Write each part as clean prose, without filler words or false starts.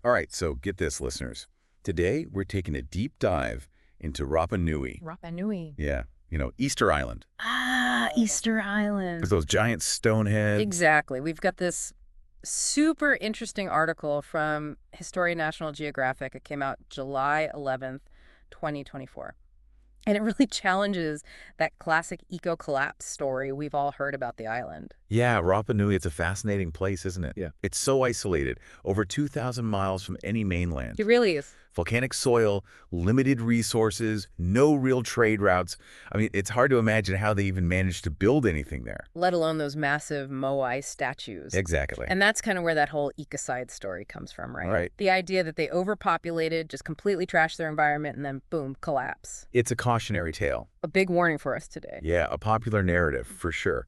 All right, so get this, listeners. Today, we're taking a deep dive into Rapa Nui. Rapa Nui. Yeah, Easter Island. Easter There's Island. those giant stone heads. Exactly. We've got this super interesting article from Historia National Geographic. It came out July 11th, 2024. And it really challenges that classic eco-collapse story we've all heard about the island. Yeah, Rapa Nui, it's a fascinating place, isn't it? Yeah. It's so isolated, over 2,000 miles from any mainland. It really is. Volcanic soil, limited resources, no real trade routes. I mean, it's hard to imagine how they even managed to build anything there. Let alone those massive Moai statues. Exactly. And that's kind of where that whole ecocide story comes from, right? Right. The idea that they overpopulated, just completely trashed their environment, and then boom, collapse. It's a cautionary tale. A big warning for us today. Yeah, a popular narrative, for sure.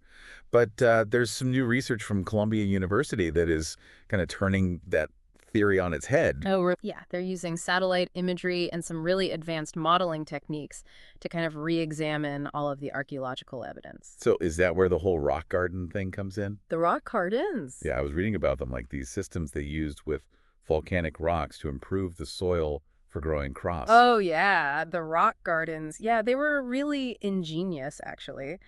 But there's some new research from Columbia University that is kind of turning that theory on its head. Oh, yeah. They're using satellite imagery and some really advanced modeling techniques to kind of re-examine all of the archaeological evidence. So is that where the whole rock garden thing comes in? The rock gardens. Yeah, I was reading about them, like these systems they used with volcanic rocks to improve the soil for growing crops. Oh, yeah. The rock gardens. Yeah, they were really ingenious, actually.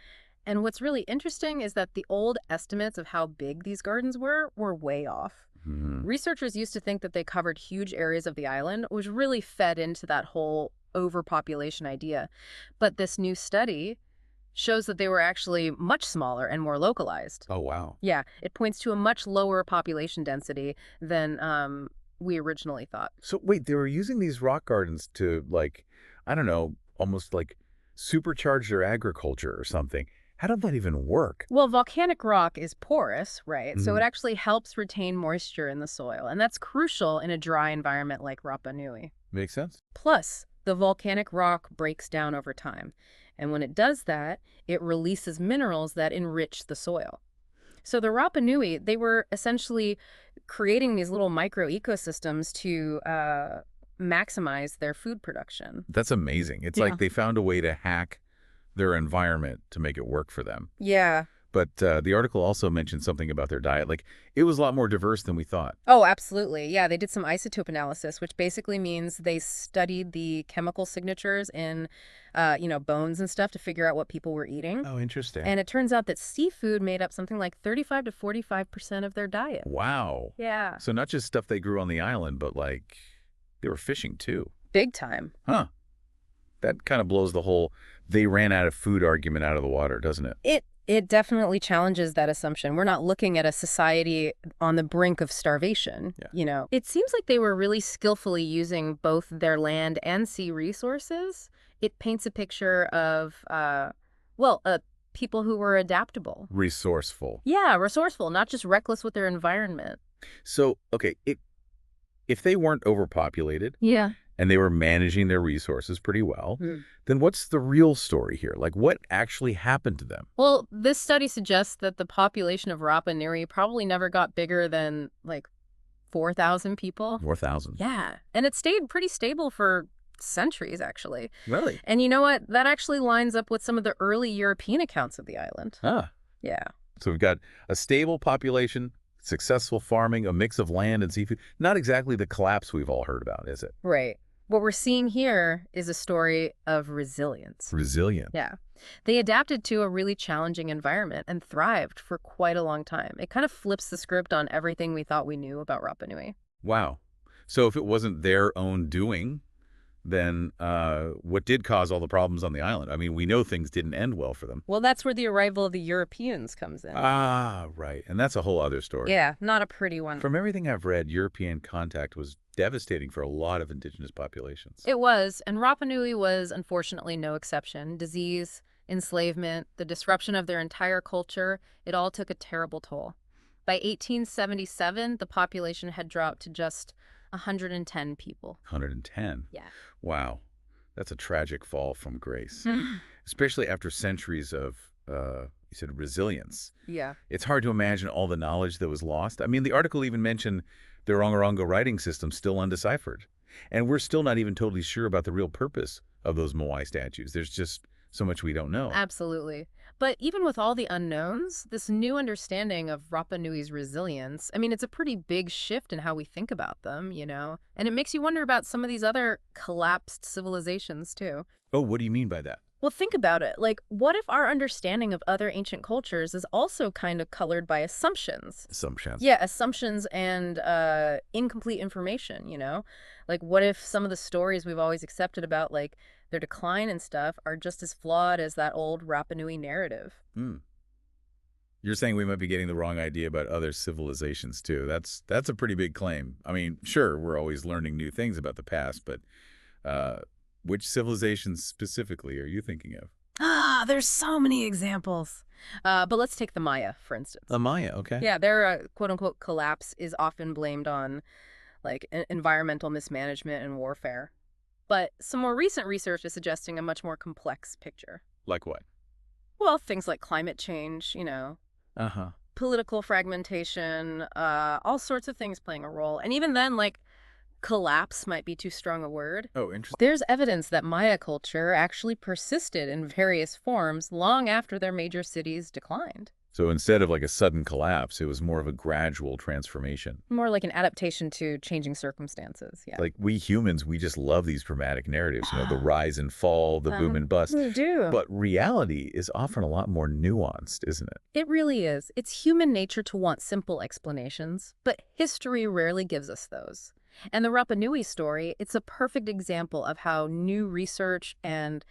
And what's really interesting is that the old estimates of how big these gardens were way off. Mhm. Researchers used to think that they covered huge areas of the island, which really fed into that whole overpopulation idea. But this new study shows that they were actually much smaller and more localized. Oh, wow. Yeah, it points to a much lower population density than we originally thought. So wait, they were using these rock gardens to, like, I don't know, almost like supercharge their agriculture or something. How did that even work? Well, volcanic rock is porous, right? So Mhm. it actually helps retain moisture in the soil, and that's crucial in a dry environment like Rapa Nui. Makes sense. Plus, the volcanic rock breaks down over time. And when it does that, it releases minerals that enrich the soil. So the Rapa Nui, they were essentially creating these little micro ecosystems to maximize their food production. That's amazing. It's Yeah. like they found a way to hack their environment to make it work for them. Yeah. But the article also mentioned something about their diet. Like, it was a lot more diverse than we thought. Oh, absolutely. Yeah, they did some isotope analysis, which basically means they studied the chemical signatures in, bones and stuff to figure out what people were eating. Oh, interesting. And it turns out that seafood made up something like 35 to 45% of their diet. Wow. Yeah. So not just stuff they grew on the island, but, like, they were fishing too. Big time. Huh. That kind of blows the whole they ran out of food argument out of the water, doesn't it? It definitely challenges that assumption. We're not looking at a society on the brink of starvation. Yeah. It seems like they were really skillfully using both their land and sea resources. It paints a picture of, people who were adaptable. Resourceful. Yeah, resourceful, not just reckless with their environment. So, okay, if they weren't overpopulated Yeah. and they were managing their resources pretty well, Mm. then what's the real story here? Like, what actually happened to them? Well, this study suggests that the population of Rapa Nui probably never got bigger than, 4,000 people. 4,000. Yeah, and it stayed pretty stable for centuries, actually. Really? And you know what? That actually lines up with some of the early European accounts of the island. Huh. Yeah. So we've got a stable population, successful farming, a mix of land and seafood. Not exactly the collapse we've all heard about, is it? Right. What we're seeing here is a story of resilience. Resilient. Yeah. They adapted to a really challenging environment and thrived for quite a long time. It kind of flips the script on everything we thought we knew about Rapa Nui. Wow. So if it wasn't their own doing, then what did cause all the problems on the island? I mean, we know things didn't end well for them. Well, that's where the arrival of the Europeans comes in. Ah, right. And that's a whole other story. Yeah, not a pretty one. From everything I've read, European contact was devastating for a lot of indigenous populations. It was, and Rapa Nui was unfortunately no exception. Disease, enslavement, the disruption of their entire culture, it all took a terrible toll. By 1877, the population had dropped to just 110 people. 110. Yeah. Wow. That's a tragic fall from grace, especially after centuries of, you said, resilience. Yeah. It's hard to imagine all the knowledge that was lost. I mean, the article even mentioned the Rongorongo writing system still undeciphered. And we're still not even totally sure about the real purpose of those Moai statues. There's just So much we don't know. Absolutely. But even with all the unknowns, this new understanding of Rapa Nui's resilience, I mean, it's a pretty big shift in how we think about them, you know? And it makes you wonder about some of these other collapsed civilizations, too. Oh, what do you mean by that? Well, think about it. Like, what if our understanding of other ancient cultures is also kind of colored by assumptions? Assumptions. Yeah, assumptions and incomplete information, you know? Like, what if some of the stories we've always accepted about, like, their decline and stuff are just as flawed as that old Rapa Nui narrative? Hmm. You're saying we might be getting the wrong idea about other civilizations too. That's a pretty big claim. I mean, sure, we're always learning new things about the past, but uh, which civilizations specifically are you thinking of? Ah, there's so many examples. But let's take the Maya, for instance. The Maya, okay. Yeah, their quote-unquote collapse is often blamed on, like, environmental mismanagement and warfare. But some more recent research is suggesting a much more complex picture. Like what? Well, things like climate change, you know, Uh-huh. political fragmentation, all sorts of things playing a role. And even then, like, collapse might be too strong a word. Oh, interesting. There's evidence that Maya culture actually persisted in various forms long after their major cities declined. So instead of like a sudden collapse, it was more of a gradual transformation. More like an adaptation to changing circumstances, yeah. Like we humans, we just love these dramatic narratives, the rise and fall, the boom and bust. We do. But reality is often a lot more nuanced, isn't it? It really is. It's human nature to want simple explanations, but history rarely gives us those. And the Rapa Nui story, it's a perfect example of how new research and,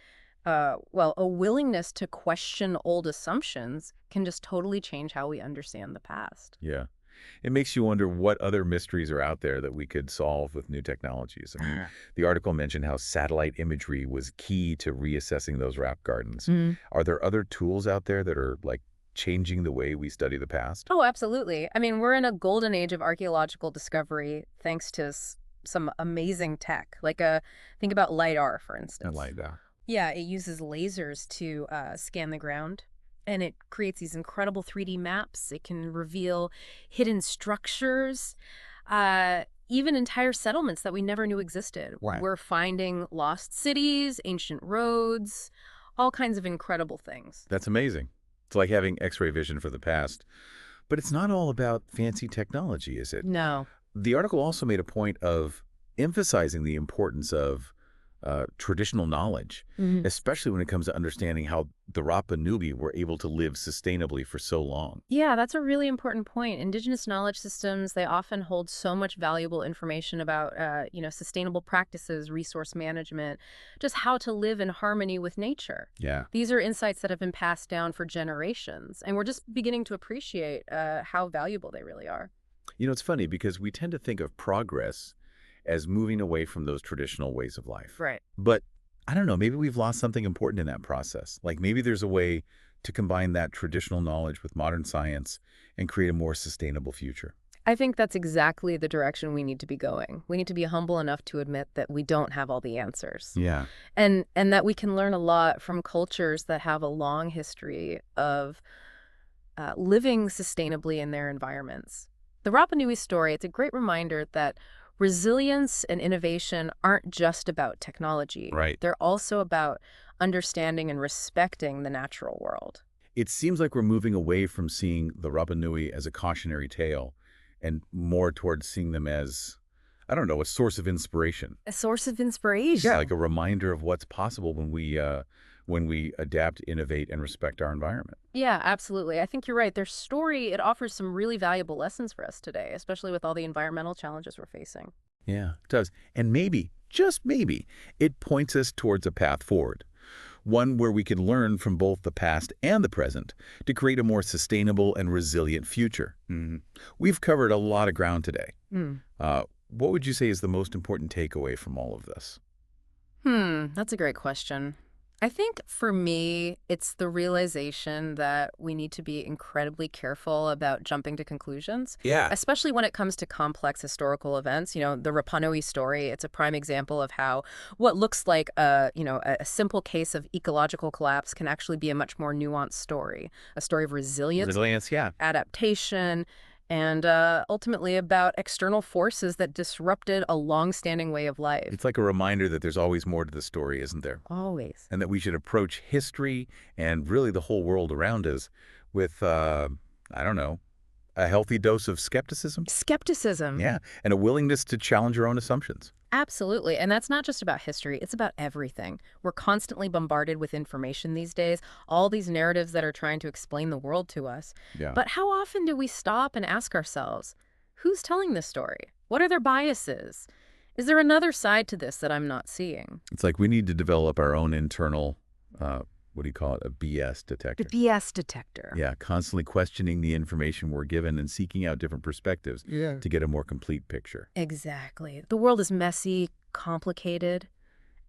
well, a willingness to question old assumptions can just totally change how we understand the past. Yeah. It makes you wonder what other mysteries are out there that we could solve with new technologies. I mean, the article mentioned how satellite imagery was key to reassessing those rock gardens. Mm. Are there other tools out there that are like changing the way we study the past? Oh, absolutely. I mean, we're in a golden age of archaeological discovery thanks to some amazing tech. Like, think about LiDAR, for I instance. like that. Yeah, it uses lasers to scan the ground, and it creates these incredible 3D maps. It can reveal hidden structures, even entire settlements that we never knew existed. Right. We're finding lost cities, ancient roads, all kinds of incredible things. That's amazing. It's like having X-ray vision for the past. But it's not all about fancy technology, is it? No. The article also made a point of emphasizing the importance of traditional knowledge, Mhm. especially when it comes to understanding how the Rapa Nui were able to live sustainably for so long. Yeah, that's a really important point. Indigenous knowledge systems, they often hold so much valuable information about, sustainable practices, resource management, just how to live in harmony with nature. Yeah. These are insights that have been passed down for generations, and we're just beginning to appreciate how valuable they really are. You know, it's funny because we tend to think of progress as moving away from those traditional ways of life. Right. But I don't know, maybe we've lost something important in that process. Like maybe there's a way to combine that traditional knowledge with modern science and create a more sustainable future. I think that's exactly the direction we need to be going. We need to be humble enough to admit that we don't have all the answers. Yeah. And that we can learn a lot from cultures that have a long history of living sustainably in their environments. The Rapa Nui story, it's a great reminder that resilience and innovation aren't just about technology. Right. They're also about understanding and respecting the natural world. It seems like we're moving away from seeing the Rapa Nui as a cautionary tale and more towards seeing them as, I don't know, a source of inspiration. A source of inspiration. Yeah, like a reminder of what's possible when we adapt, innovate, and respect our environment. Yeah, absolutely. I think you're right. Their story, it offers some really valuable lessons for us today, especially with all the environmental challenges we're facing. Yeah, it does. And maybe, just maybe, it points us towards a path forward. One where we can learn from both the past and the present to create a more sustainable and resilient future. We've covered a lot of ground today. Hmm. What would you say is the most important takeaway from all of this? That's a great question. I think for me, it's the realization that we need to be incredibly careful about jumping to conclusions, Yeah. especially when it comes to complex historical events. You know, the Rapa Nui story, it's a prime example of how what looks like a simple case of ecological collapse can actually be a much more nuanced story, a story of resilience, Resilience, yeah. adaptation, and ultimately about external forces that disrupted a long-standing way of life. It's like a reminder that there's always more to the story, isn't there? Always. And that we should approach history and really the whole world around us with, I don't know, a healthy dose of skepticism? Skepticism. Yeah, and a willingness to challenge our own assumptions. Absolutely. And that's not just about history, it's about everything. We're constantly bombarded with information these days, all these narratives that are trying to explain the world to us. Yeah. But how often do we stop and ask ourselves, who's telling this story? What are their biases? Is there another side to this that I'm not seeing? It's like we need to develop our own internal, what do you call it, a BS The detector. BS detector. Yeah, constantly questioning the information we're given and seeking out different perspectives to get a more complete picture. Exactly. The world is messy, complicated,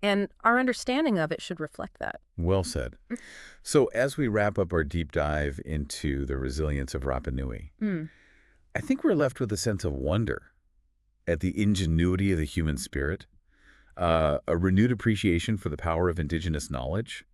and our understanding of it should reflect that. Well said. So as we wrap up our deep dive into the resilience of Rapa Nui, Mm. I think we're left with a sense of wonder at the ingenuity of the human spirit, a renewed appreciation for the power of indigenous knowledge,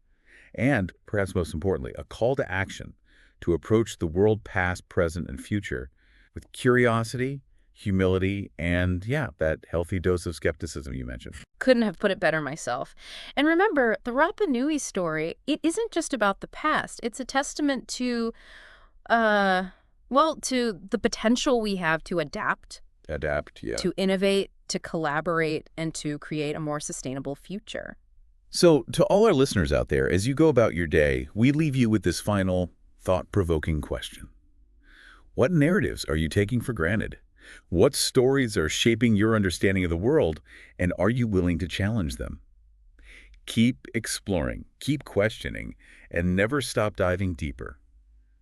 and, perhaps most importantly, a call to action to approach the world past, present, and future with curiosity, humility, and, yeah, that healthy dose of skepticism you mentioned. Couldn't have put it better myself. And remember, the Rapa Nui story, it isn't just about the past. It's a testament to, to the potential we have to adapt, Adapt, yeah. to innovate, to collaborate, and to create a more sustainable future. So, to all our listeners out there, as you go about your day, we leave you with this final, thought-provoking question. What narratives are you taking for granted? What stories are shaping your understanding of the world, and are you willing to challenge them? Keep exploring, keep questioning, and never stop diving deeper.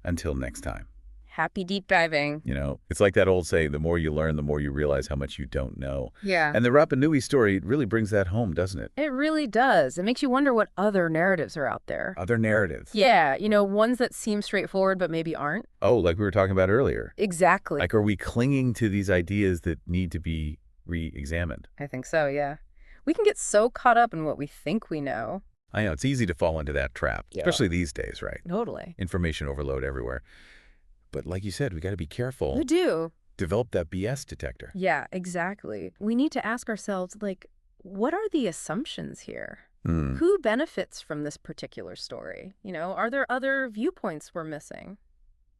Until next time. Happy deep diving. You know, it's like that old saying, the more you learn, the more you realize how much you don't know. Yeah. And the Rapa Nui story really brings that home, doesn't it? It really does. It makes you wonder what other narratives are out there. Other narratives. Yeah, ones that seem straightforward but maybe aren't. Oh, like we were talking about earlier. Exactly. Like, are we clinging to these ideas that need to be re-examined? I think so, yeah. We can get so caught up in what we think we know. I know, it's easy to fall into that trap, Yeah. especially these days, right? Totally. Information overload everywhere. But like you said, we got to be careful. We do. Develop that BS detector. Yeah, exactly. We need to ask ourselves, what are the assumptions here? Hmm. Who benefits from this particular story? Are there other viewpoints we're missing?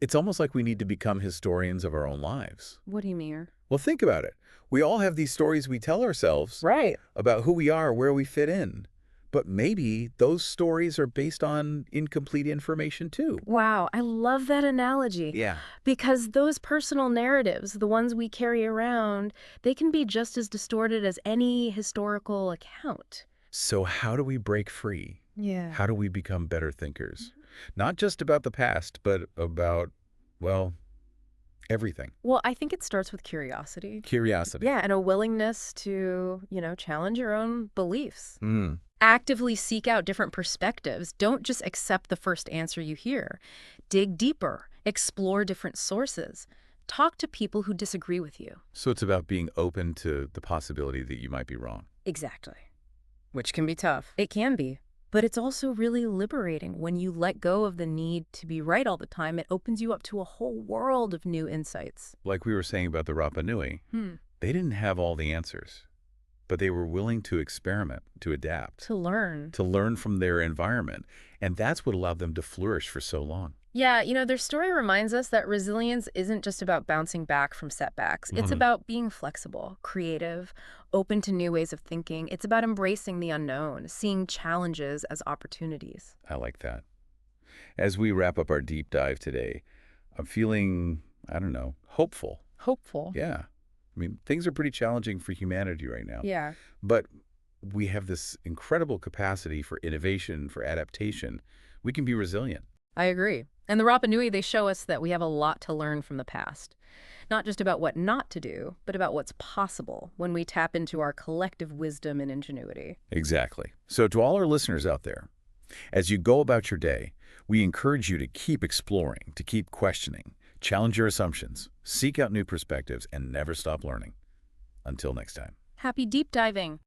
It's almost like we need to become historians of our own lives. What do you mean? Well, think about it. We all have these stories we tell ourselves Right. about who we are, where we fit in. But maybe those stories are based on incomplete information too. Wow, I love that analogy. Yeah. Because those personal narratives, the ones we carry around, they can be just as distorted as any historical account. So how do we break free? Yeah. How do we become better thinkers? Not just about the past, but about, well, everything. Well, I think it starts with curiosity. Curiosity. Yeah, and a willingness to, challenge your own beliefs. Mm. Actively seek out different perspectives. Don't just accept the first answer you hear. Dig deeper. Explore different sources. Talk to people who disagree with you. So it's about being open to the possibility that you might be wrong. Exactly. Which can be tough. It can be. But it's also really liberating when you let go of the need to be right all the time. It opens you up to a whole world of new insights. Like we were saying about the Rapa Nui, they didn't have all the answers, but they were willing to experiment, to adapt, To learn. to learn from their environment. And that's what allowed them to flourish for so long. Yeah, their story reminds us that resilience isn't just about bouncing back from setbacks. It's about being flexible, creative, open to new ways of thinking. It's about embracing the unknown, seeing challenges as opportunities. I like that. As we wrap up our deep dive today, I'm feeling, I don't know, hopeful. Hopeful. Yeah. I mean, things are pretty challenging for humanity right now. Yeah. But we have this incredible capacity for innovation, for adaptation. We can be resilient. I agree. And the Rapa Nui, they show us that we have a lot to learn from the past. Not just about what not to do, but about what's possible when we tap into our collective wisdom and ingenuity. Exactly. So to all our listeners out there, as you go about your day, we encourage you to keep exploring, to keep questioning, challenge your assumptions, seek out new perspectives, and never stop learning. Until next time. Happy deep diving!